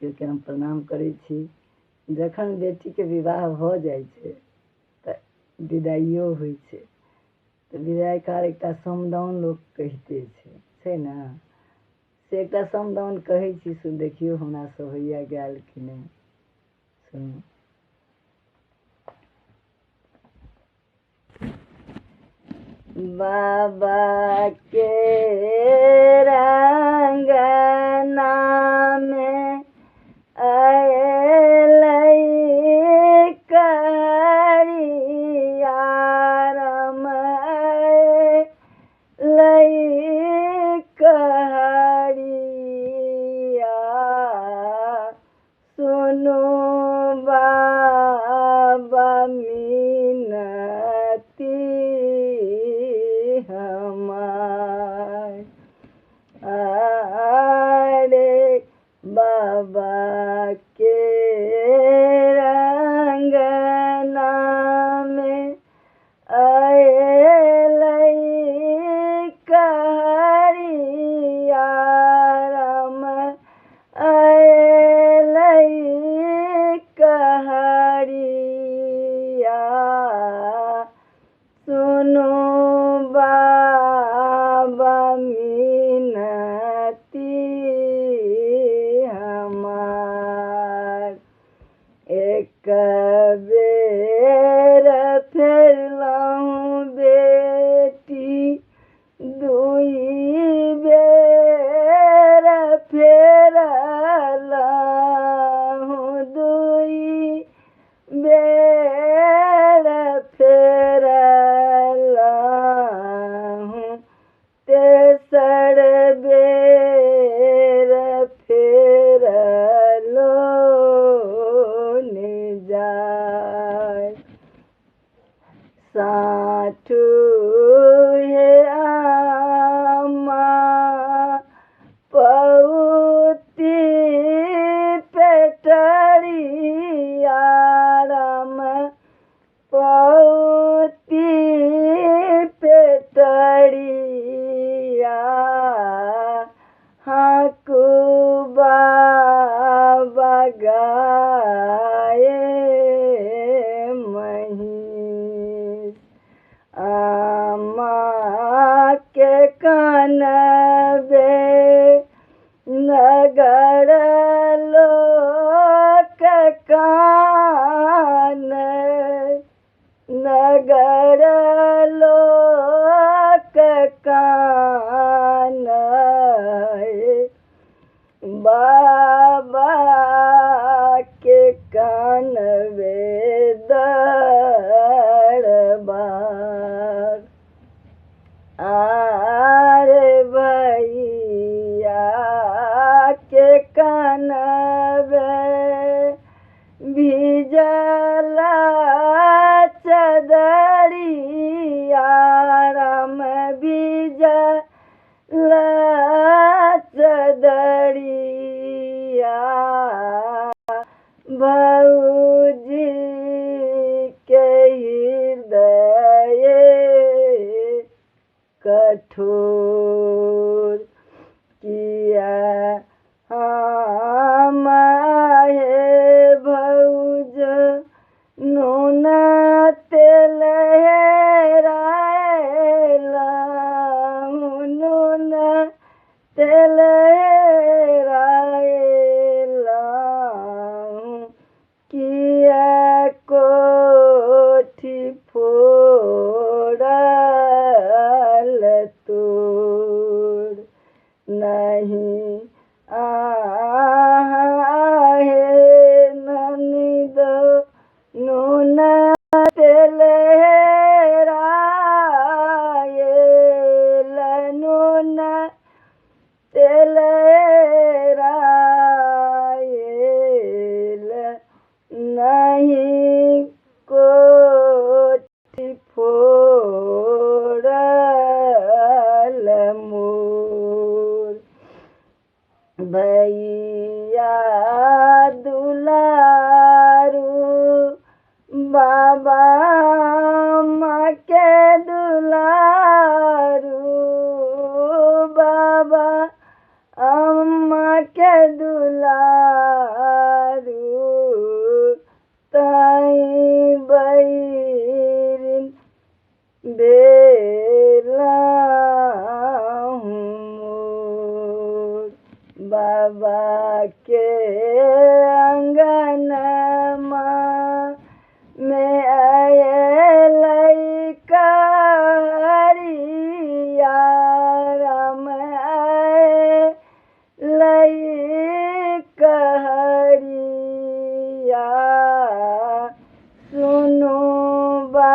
के हम प्रणाम करै छी। जखन बेटीके विवाह भऽ जाइ छै तऽ विदाइयो होइ छै, तऽ विदाइ काल एकटा समदाउन लोक कहिते छै ने, से एकटा समदाउन कहै छी, से देखियौ हमरासँ होइए गायल कि नहि। सुनू। बाबा के रंगना में अयलै करिया राम, अयलै करिया। सुनु बाबा मिनती हमार, अरे बाबा के रंगना में अयलै करिया राम, अयलै करिया। सुनु बाबा मिनती हमार, एक बेर फेरलहुँ बेटी, दुई बेर फेरलहुँ, दुई बेर फेरलहुँ, तेसर बेर फेरलो ने जाय। साठु हे आमा पौती पेटरिया राम, पौती पेटरिया। हाँकू बाबा गाए महीष, आमा के कानबे नगर लोक काने, नगर लोक काने। बाबा के कानबे दरबार, आरे भैया के कानबे भिजल चदरिया राम, भिजल चदरिया। भौजी के हृदय कठोर, किया हम हे भौज नून तेल हेरायलहुँ, नून तेल हेरायलहुँ, कि बाबा के अंगनमा में आयल कहरिया राम आयल कहरिया सुनो बा